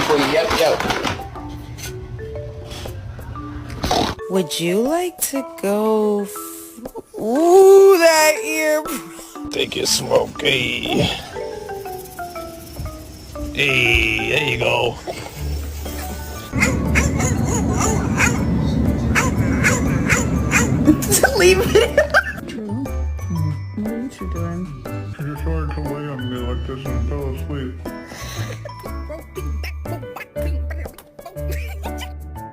for you. Yep. Would you like to go? Ooh, that ear. Take your smoke, hey. Hey, there you go. Leave it. True. What are you two doing? I decided to lay on me like this and fell asleep.